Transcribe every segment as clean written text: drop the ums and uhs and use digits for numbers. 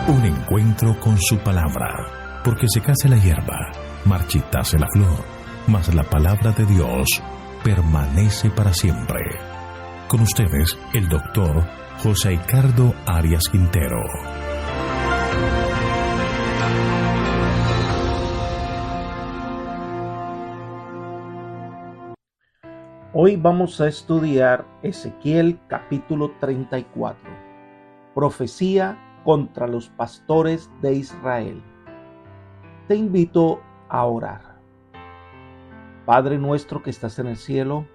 Un encuentro con su palabra, porque secase la hierba, marchitase la flor, mas la palabra de Dios permanece para siempre. Con ustedes, el doctor José Ricardo Arias Quintero. Hoy vamos a estudiar Ezequiel capítulo 34, profecía contra los pastores de Israel. Te invito a orar. Padre nuestro que estás en el cielo,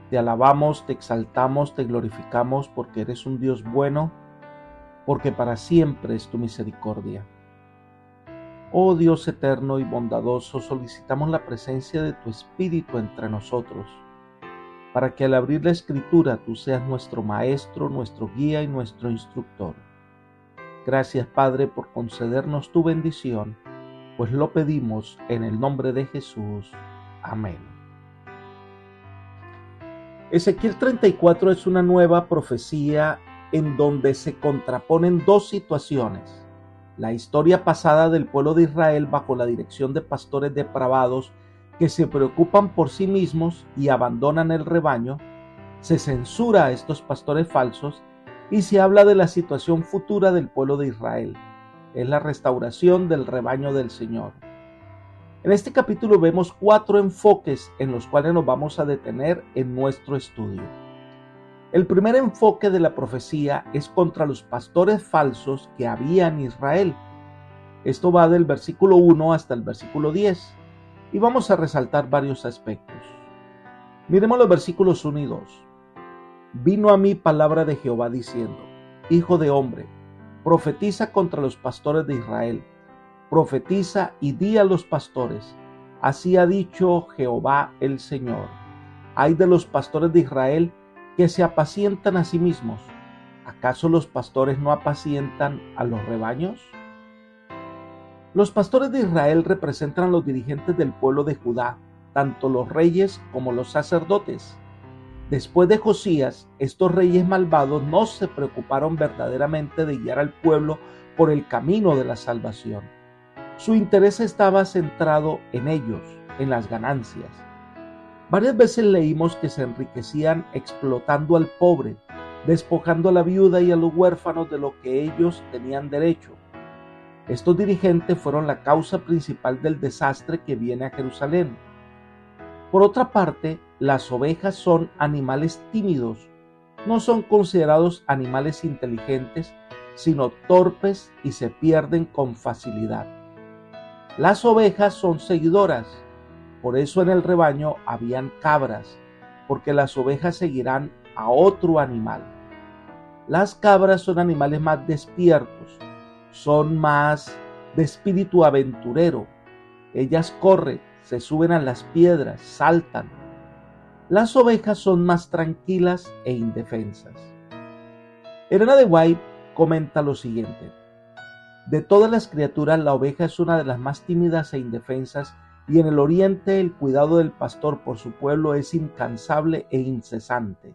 te alabamos, te exaltamos, te glorificamos porque eres un Dios bueno, porque para siempre es tu misericordia. Oh Dios eterno y bondadoso, solicitamos la presencia de tu Espíritu entre nosotros, para que al abrir la Escritura tú seas nuestro maestro, nuestro guía y nuestro instructor. Gracias, Padre, por concedernos tu bendición, pues lo pedimos en el nombre de Jesús. Amén. Ezequiel 34 es una nueva profecía en donde se contraponen dos situaciones. La historia pasada del pueblo de Israel bajo la dirección de pastores depravados que se preocupan por sí mismos y abandonan el rebaño. Se censura a estos pastores falsos y se habla de la situación futura del pueblo de Israel. Es la restauración del rebaño del Señor. En este capítulo vemos 4 enfoques en los cuales nos vamos a detener en nuestro estudio. El primer enfoque de la profecía es contra los pastores falsos que había en Israel. Esto va del versículo 1 hasta el versículo 10 y vamos a resaltar varios aspectos. Miremos los versículos 1 y 2. Vino a mí palabra de Jehová diciendo: Hijo de hombre, profetiza contra los pastores de Israel. Profetiza y di a los pastores: así ha dicho Jehová el Señor. Ay de los pastores de Israel que se apacientan a sí mismos. ¿Acaso los pastores no apacientan a los rebaños? Los pastores de Israel representan a los dirigentes del pueblo de Judá, tanto los reyes como los sacerdotes. Después de Josías, estos reyes malvados no se preocuparon verdaderamente de guiar al pueblo por el camino de la salvación. Su interés estaba centrado en ellos, en las ganancias. Varias veces leímos que se enriquecían explotando al pobre, despojando a la viuda y a los huérfanos de lo que ellos tenían derecho. Estos dirigentes fueron la causa principal del desastre que viene a Jerusalén. Por otra parte, las ovejas son animales tímidos, no son considerados animales inteligentes, sino torpes y se pierden con facilidad. Las ovejas son seguidoras, por eso en el rebaño habían cabras, porque las ovejas seguirán a otro animal. Las cabras son animales más despiertos, son más de espíritu aventurero. Ellas corren, se suben a las piedras, saltan. Las ovejas son más tranquilas e indefensas. Elena de White comenta lo siguiente: de todas las criaturas, la oveja es una de las más tímidas e indefensas, y en el oriente el cuidado del pastor por su pueblo es incansable e incesante.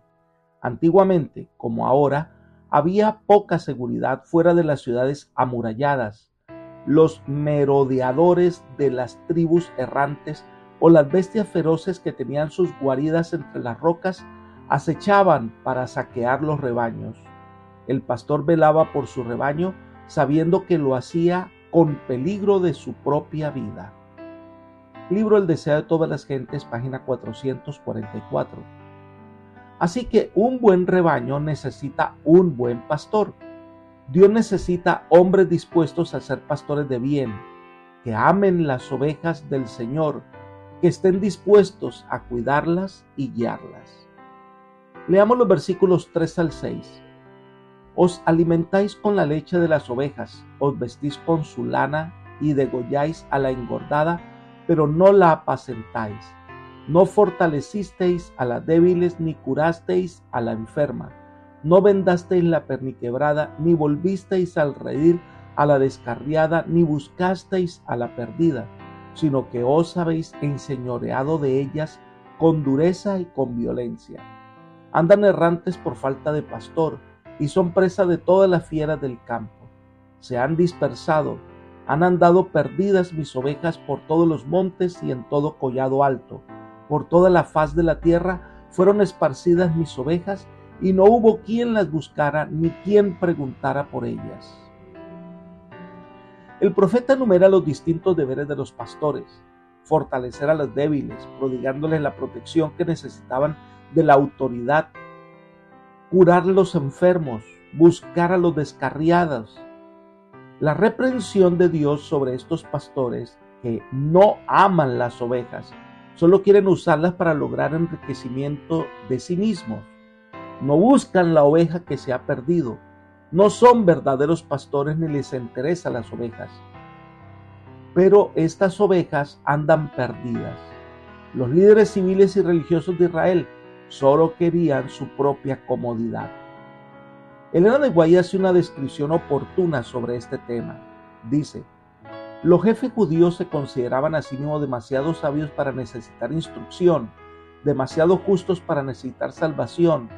Antiguamente, como ahora, había poca seguridad fuera de las ciudades amuralladas. Los merodeadores de las tribus errantes o las bestias feroces que tenían sus guaridas entre las rocas acechaban para saquear los rebaños. El pastor velaba por su rebaño, sabiendo que lo hacía con peligro de su propia vida. Libro El deseo de todas las gentes, página 444. Así que un buen rebaño necesita un buen pastor. Dios necesita hombres dispuestos a ser pastores de bien, que amen las ovejas del Señor, que estén dispuestos a cuidarlas y guiarlas. Leamos los versículos 3 al 6. Os alimentáis con la leche de las ovejas, os vestís con su lana y degolláis a la engordada, pero no la apacentáis. No fortalecisteis a las débiles, ni curasteis a la enferma. No vendasteis la perniquebrada, ni volvisteis al redil a la descarriada, ni buscasteis a la perdida, sino que os habéis enseñoreado de ellas con dureza y con violencia. Andan errantes por falta de pastor, y son presa de todas las fieras del campo. se han dispersado, han andado perdidas mis ovejas por todos los montes y en todo collado alto. Por toda la faz de la tierra fueron esparcidas mis ovejas, y no hubo quien las buscara ni quien preguntara por ellas. El profeta enumera los distintos deberes de los pastores: fortalecer a los débiles, prodigándoles la protección que necesitaban de la autoridad, curar a los enfermos, buscar a los descarriados. La reprensión de Dios sobre estos pastores que no aman las ovejas, solo quieren usarlas para lograr enriquecimiento de sí mismos. No buscan la oveja que se ha perdido. No son verdaderos pastores ni les interesan las ovejas. Pero estas ovejas andan perdidas. Los líderes civiles y religiosos de Israel solo querían su propia comodidad. Elena de White hace una descripción oportuna sobre este tema. Dice: los jefes judíos se consideraban a sí mismos demasiado sabios para necesitar instrucción, demasiado justos para necesitar salvación,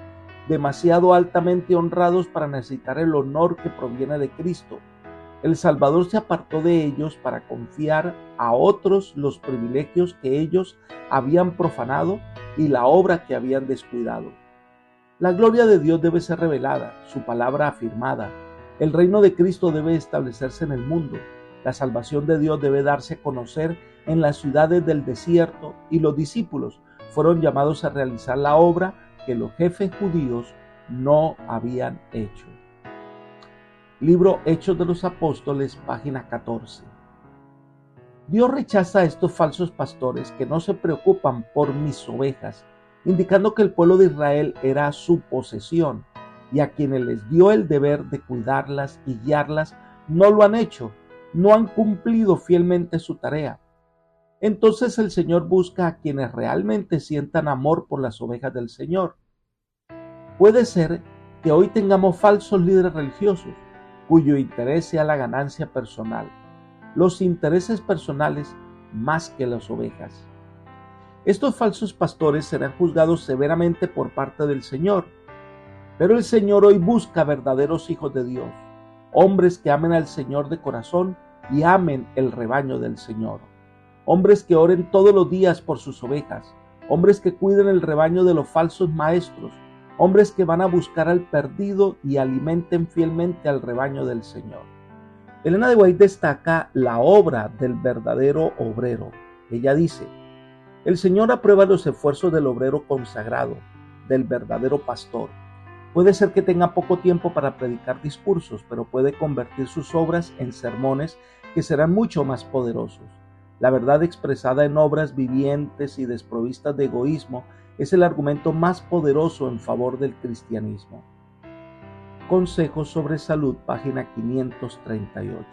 demasiado altamente honrados para necesitar el honor que proviene de Cristo. El Salvador se apartó de ellos para confiar a otros los privilegios que ellos habían profanado y la obra que habían descuidado. La gloria de Dios debe ser revelada, su palabra afirmada. El reino de Cristo debe establecerse en el mundo. La salvación de Dios debe darse a conocer en las ciudades del desierto, y los discípulos fueron llamados a realizar la obra que los jefes judíos no habían hecho. Libro Hechos de los Apóstoles, página 14. Dios rechaza a estos falsos pastores que no se preocupan por mis ovejas, indicando que el pueblo de Israel era su posesión, y a quienes les dio el deber de cuidarlas y guiarlas no lo han hecho, no han cumplido fielmente su tarea. Entonces el Señor busca a quienes realmente sientan amor por las ovejas del Señor. Puede ser que hoy tengamos falsos líderes religiosos cuyo interés sea la ganancia personal, los intereses personales más que las ovejas. Estos falsos pastores serán juzgados severamente por parte del Señor, pero el Señor hoy busca verdaderos hijos de Dios, hombres que amen al Señor de corazón y amen el rebaño del Señor, hombres que oren todos los días por sus ovejas, hombres que cuiden el rebaño de los falsos maestros, hombres que van a buscar al perdido y alimenten fielmente al rebaño del Señor. Elena de White destaca la obra del verdadero obrero. Ella dice: el Señor aprueba los esfuerzos del obrero consagrado, del verdadero pastor. Puede ser que tenga poco tiempo para predicar discursos, pero puede convertir sus obras en sermones que serán mucho más poderosos. La verdad expresada en obras vivientes y desprovistas de egoísmo es el argumento más poderoso en favor del cristianismo. Consejos sobre salud, página 538.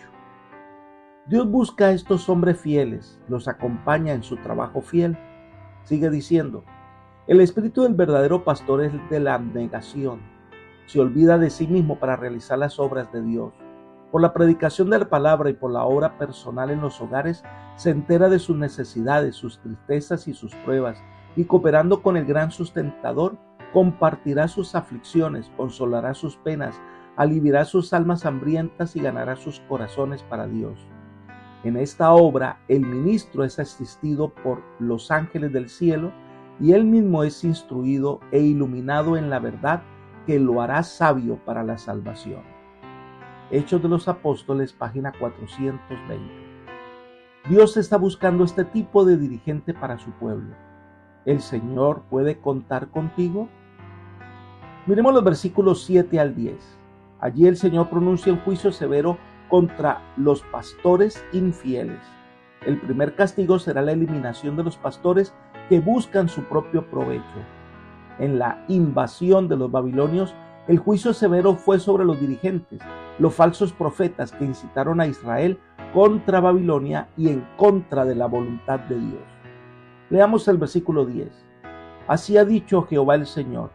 Dios busca a estos hombres fieles, los acompaña en su trabajo fiel. Sigue diciendo: el espíritu del verdadero pastor es el de la abnegación. Se olvida de sí mismo para realizar las obras de Dios. Por la predicación de la palabra y por la obra personal en los hogares, se entera de sus necesidades, sus tristezas y sus pruebas, y cooperando con el gran sustentador, compartirá sus aflicciones, consolará sus penas, aliviará sus almas hambrientas y ganará sus corazones para Dios. En esta obra, el ministro es asistido por los ángeles del cielo, y él mismo es instruido e iluminado en la verdad que lo hará sabio para la salvación. Hechos de los Apóstoles, página 420. Dios está buscando este tipo de dirigente para su pueblo. ¿El Señor puede contar contigo? Miremos los versículos 7 al 10. Allí el Señor pronuncia un juicio severo contra los pastores infieles. El primer castigo será la eliminación de los pastores que buscan su propio provecho. En la invasión de los babilonios, el juicio severo fue sobre los dirigentes, los falsos profetas que incitaron a Israel contra Babilonia y en contra de la voluntad de Dios. Leamos el versículo 10. Así ha dicho Jehová el Señor: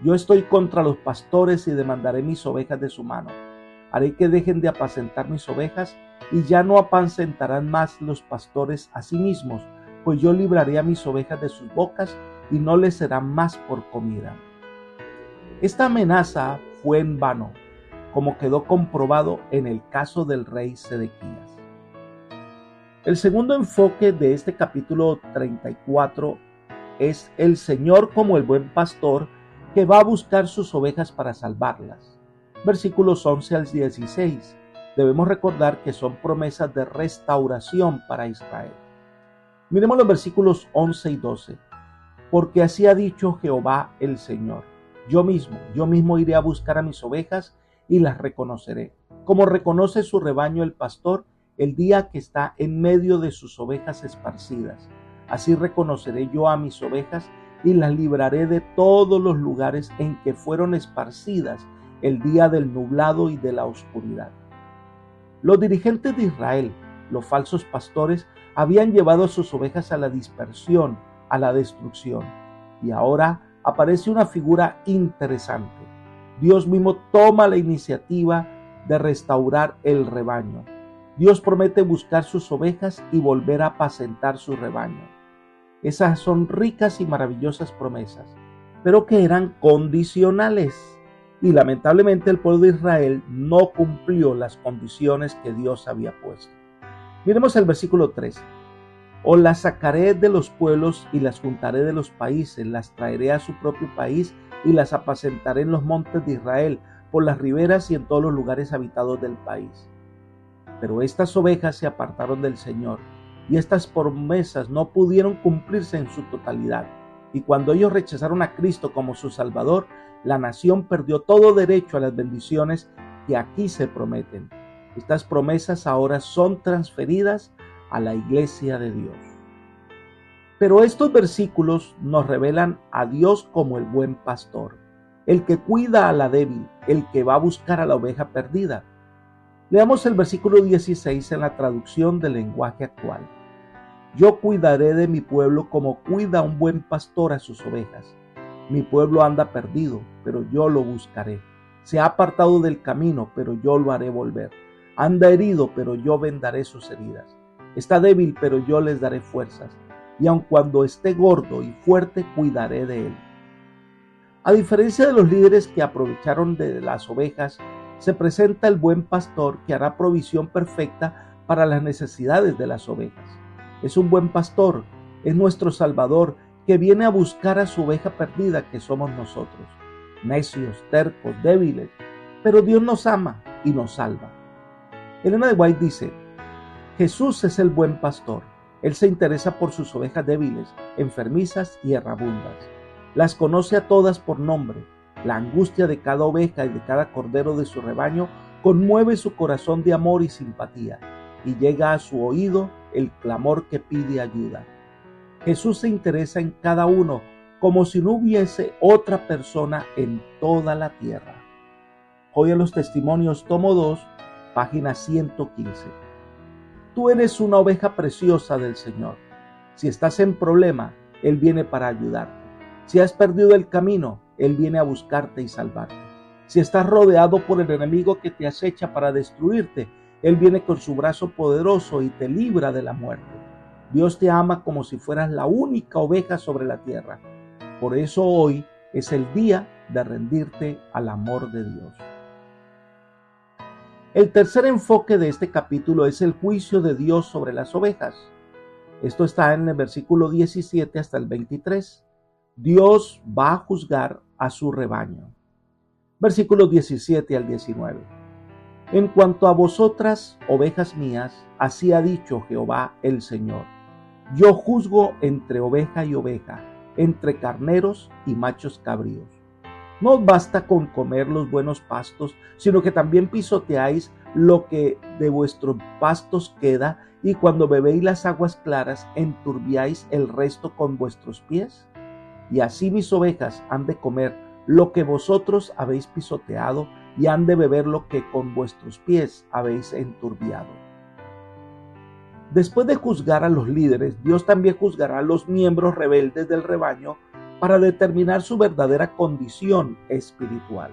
yo estoy contra los pastores y demandaré mis ovejas de su mano. Haré que dejen de apacentar mis ovejas y ya no apacentarán más los pastores a sí mismos, pues yo libraré a mis ovejas de sus bocas y no les será más por comida. Esta amenaza fue en vano. como quedó comprobado en el caso del rey Sedequías. El segundo enfoque de este capítulo 34 es el Señor como el buen pastor que va a buscar sus ovejas para salvarlas. Versículos 11 al 16. Debemos recordar que son promesas de restauración para Israel. Miremos los versículos 11 y 12. Porque así ha dicho Jehová el Señor: yo mismo iré a buscar a mis ovejas y las reconoceré, como reconoce su rebaño el pastor el día que está en medio de sus ovejas esparcidas. Así reconoceré yo a mis ovejas y las libraré de todos los lugares en que fueron esparcidas el día del nublado y de la oscuridad. Los dirigentes de Israel, los falsos pastores, habían llevado a sus ovejas a la dispersión, a la destrucción. Y ahora aparece una figura interesante. Dios mismo toma la iniciativa de restaurar el rebaño. Dios promete buscar sus ovejas y volver a apacentar su rebaño. Esas son ricas y maravillosas promesas, pero que eran condicionales. Y lamentablemente el pueblo de Israel no cumplió las condiciones que Dios había puesto. Miremos el versículo 3. Os las sacaré de los pueblos y las juntaré de los países, las traeré a su propio país y las apacentaré en los montes de Israel, por las riberas y en todos los lugares habitados del país. Pero estas ovejas se apartaron del Señor, y estas promesas no pudieron cumplirse en su totalidad. Y cuando ellos rechazaron a Cristo como su Salvador, la nación perdió todo derecho a las bendiciones que aquí se prometen. Estas promesas ahora son transferidas a la iglesia de Dios. Pero estos versículos nos revelan a Dios como el buen pastor, el que cuida a la débil, el que va a buscar a la oveja perdida. Leamos el versículo 16 en la traducción del lenguaje actual. Yo cuidaré de mi pueblo como cuida un buen pastor a sus ovejas. Mi pueblo anda perdido, pero yo lo buscaré. Se ha apartado del camino, pero yo lo haré volver. Anda herido, pero yo vendaré sus heridas. Está débil, pero yo les daré fuerzas. Y aun cuando esté gordo y fuerte, cuidaré de él. A diferencia de los líderes que aprovecharon de las ovejas, se presenta el buen pastor que hará provisión perfecta para las necesidades de las ovejas. Es un buen pastor, es nuestro Salvador, que viene a buscar a su oveja perdida, que somos nosotros, necios, tercos, débiles, pero Dios nos ama y nos salva. Elena de White dice: Jesús es el buen pastor. Él se interesa por sus ovejas débiles, enfermizas y errabundas. Las conoce a todas por nombre. La angustia de cada oveja y de cada cordero de su rebaño conmueve su corazón de amor y simpatía, y llega a su oído el clamor que pide ayuda. Jesús se interesa en cada uno como si no hubiese otra persona en toda la tierra. Joya los Testimonios, tomo 2, página 115. Tú eres una oveja preciosa del Señor. Si estás en problema, Él viene para ayudarte. Si has perdido el camino, Él viene a buscarte y salvarte. Si estás rodeado por el enemigo que te acecha para destruirte, Él viene con su brazo poderoso y te libra de la muerte. Dios te ama como si fueras la única oveja sobre la tierra. Por eso hoy es el día de rendirte al amor de Dios. El tercer enfoque de este capítulo es el juicio de Dios sobre las ovejas. Esto está en el versículo 17 hasta el 23. Dios va a juzgar a su rebaño. Versículos 17 al 19. En cuanto a vosotras, ovejas mías, así ha dicho Jehová el Señor: yo juzgo entre oveja y oveja, entre carneros y machos cabríos. No os basta con comer los buenos pastos, sino que también pisoteáis lo que de vuestros pastos queda, y cuando bebéis las aguas claras, enturbiáis el resto con vuestros pies. Y así mis ovejas han de comer lo que vosotros habéis pisoteado, y han de beber lo que con vuestros pies habéis enturbiado. Después de juzgar a los líderes, Dios también juzgará a los miembros rebeldes del rebaño para determinar su verdadera condición espiritual.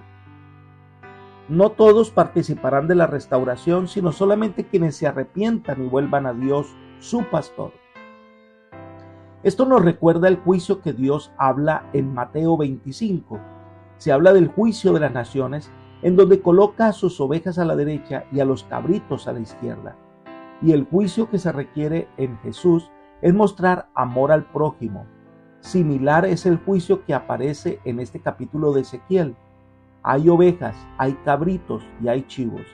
No todos participarán de la restauración, sino solamente quienes se arrepientan y vuelvan a Dios, su pastor. Esto nos recuerda el juicio que Dios habla en Mateo 25. Se habla del juicio de las naciones, en donde coloca a sus ovejas a la derecha y a los cabritos a la izquierda. Y el juicio que se requiere en Jesús es mostrar amor al prójimo. Similar es el juicio que aparece en este capítulo de Ezequiel. Hay ovejas, hay cabritos y hay chivos.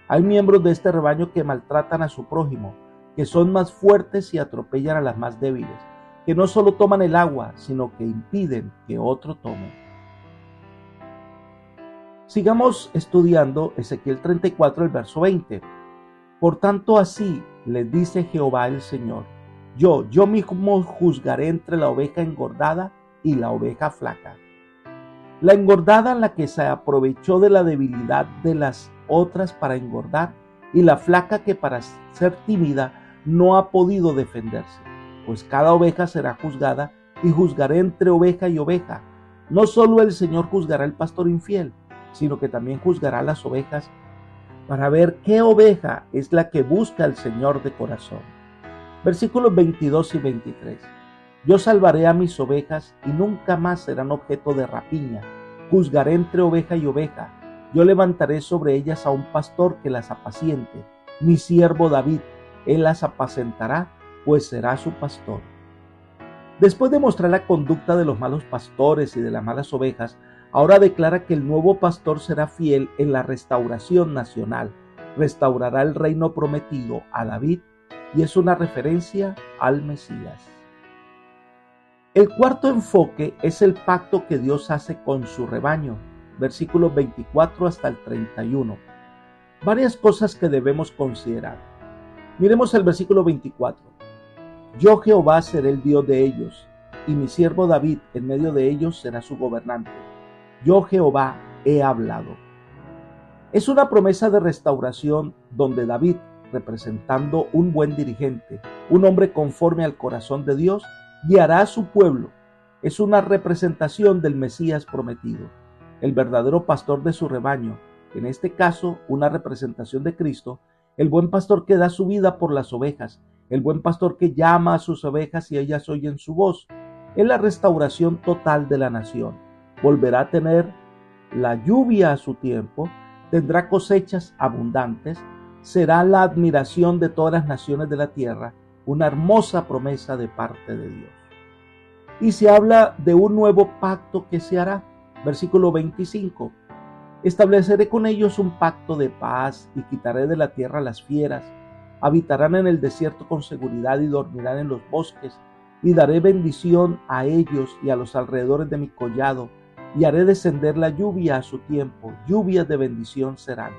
Hay miembros de este rebaño que maltratan a su prójimo, que son más fuertes y atropellan a las más débiles, que no solo toman el agua, sino que impiden que otro tome. Sigamos estudiando Ezequiel 34, el verso 20. Por tanto, así les dice Jehová el Señor: yo mismo juzgaré entre la oveja engordada y la oveja flaca. La engordada, la que se aprovechó de la debilidad de las otras para engordar, y la flaca que para ser tímida no ha podido defenderse. Pues cada oveja será juzgada, y juzgaré entre oveja y oveja. No solo el Señor juzgará al pastor infiel, sino que también juzgará a las ovejas, para ver qué oveja es la que busca al Señor de corazón. Versículos 22 y 23. Yo salvaré a mis ovejas y nunca más serán objeto de rapiña. Juzgaré entre oveja y oveja. Yo levantaré sobre ellas a un pastor que las apaciente, mi siervo David. Él las apacentará, pues será su pastor. Después de mostrar la conducta de los malos pastores y de las malas ovejas, ahora declara que el nuevo pastor será fiel en la restauración nacional. Restaurará el reino prometido a David, y es una referencia al Mesías. El cuarto enfoque es el pacto que Dios hace con su rebaño, versículos 24 hasta el 31. Varias cosas que debemos considerar. Miremos el versículo 24. Yo Jehová seré el Dios de ellos, y mi siervo David en medio de ellos será su gobernante. Yo Jehová he hablado. Es una promesa de restauración donde David, representando un buen dirigente, un hombre conforme al corazón de Dios, guiará a su pueblo. Es una representación del Mesías prometido, el verdadero pastor de su rebaño, en este caso una representación de Cristo, el buen pastor que da su vida por las ovejas, el buen pastor que llama a sus ovejas y ellas oyen su voz. Es la restauración total de la nación. Volverá a tener la lluvia a su tiempo, tendrá cosechas abundantes, será la admiración de todas las naciones de la tierra, una hermosa promesa de parte de Dios. Y se habla de un nuevo pacto que se hará. Versículo 25. Estableceré con ellos un pacto de paz y quitaré de la tierra las fieras. Habitarán en el desierto con seguridad y dormirán en los bosques. Y daré bendición a ellos y a los alrededores de mi collado. Y haré descender la lluvia a su tiempo. Lluvias de bendición serán.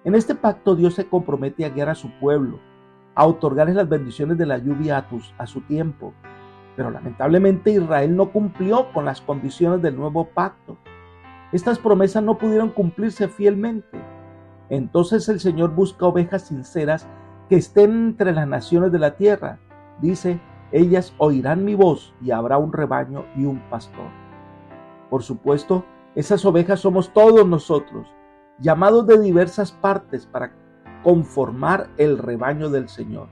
En este pacto Dios se compromete a guiar a su pueblo, a otorgarles las bendiciones de la lluvia a su tiempo. Pero lamentablemente Israel no cumplió con las condiciones del nuevo pacto. Estas promesas no pudieron cumplirse fielmente. Entonces el Señor busca ovejas sinceras que estén entre las naciones de la tierra. Dice, ellas oirán mi voz y habrá un rebaño y un pastor. Por supuesto, esas ovejas somos todos nosotros, llamados de diversas partes para conformar el rebaño del Señor.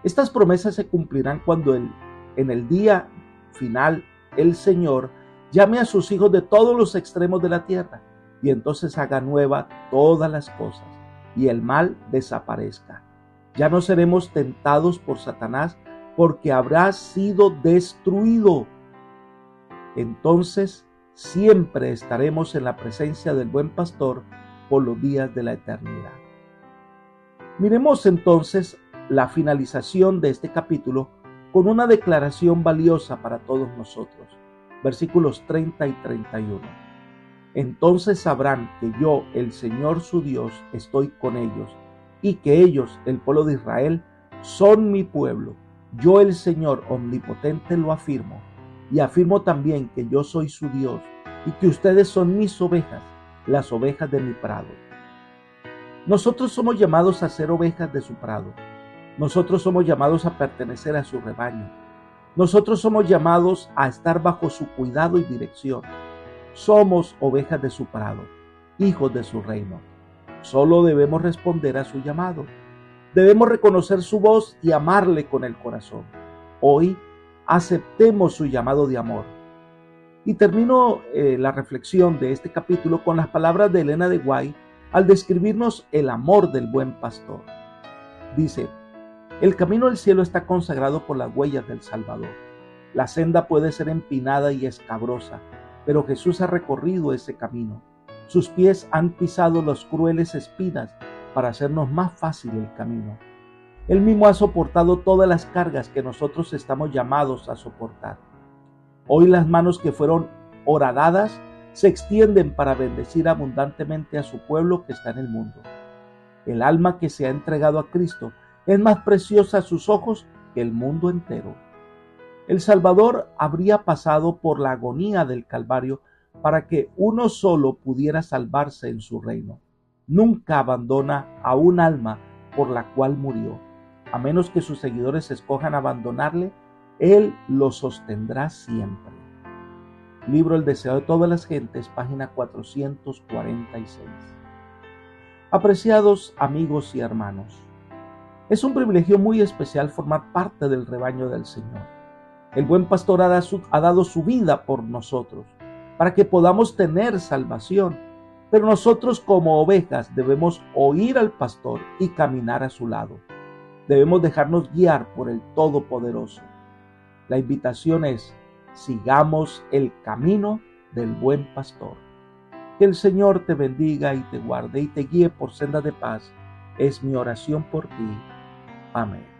Estas promesas se cumplirán cuando en el día final el Señor llame a sus hijos de todos los extremos de la tierra y entonces haga nueva todas las cosas y el mal desaparezca. Ya no seremos tentados por Satanás porque habrá sido destruido. Entonces siempre estaremos en la presencia del buen pastor por los días de la eternidad. Miremos entonces la finalización de este capítulo con una declaración valiosa para todos nosotros. Versículos 30 y 31. Entonces sabrán que yo, el Señor su Dios, estoy con ellos, y que ellos, el pueblo de Israel, son mi pueblo. Yo, el Señor omnipotente, lo afirmo, y afirmo también que yo soy su Dios, y que ustedes son mis ovejas, las ovejas de mi prado. Nosotros somos llamados a ser ovejas de su prado. Nosotros somos llamados a pertenecer a su rebaño. Nosotros somos llamados a estar bajo su cuidado y dirección. Somos ovejas de su prado, hijos de su reino. Solo debemos responder a su llamado. Debemos reconocer su voz y amarle con el corazón. Hoy aceptemos su llamado de amor. Y termino la reflexión de este capítulo con las palabras de Elena de White al describirnos el amor del buen pastor. Dice: el camino al cielo está consagrado por las huellas del Salvador. La senda puede ser empinada y escabrosa, pero Jesús ha recorrido ese camino. Sus pies han pisado las crueles espinas para hacernos más fácil el camino. Él mismo ha soportado todas las cargas que nosotros estamos llamados a soportar. Hoy las manos que fueron horadadas se extienden para bendecir abundantemente a su pueblo que está en el mundo. El alma que se ha entregado a Cristo es más preciosa a sus ojos que el mundo entero. El Salvador habría pasado por la agonía del Calvario para que uno solo pudiera salvarse en su reino. Nunca abandona a un alma por la cual murió. A menos que sus seguidores escojan abandonarle, Él lo sostendrá siempre. Libro El deseo de todas las gentes, página 446. Apreciados amigos y hermanos, es un privilegio muy especial formar parte del rebaño del Señor. El buen pastor ha dado su vida por nosotros, para que podamos tener salvación. Pero nosotros como ovejas debemos oír al pastor y caminar a su lado. Debemos dejarnos guiar por el Todopoderoso. La invitación es: sigamos el camino del buen pastor. Que el Señor te bendiga y te guarde y te guíe por senda de paz. Es mi oración por ti. Amén.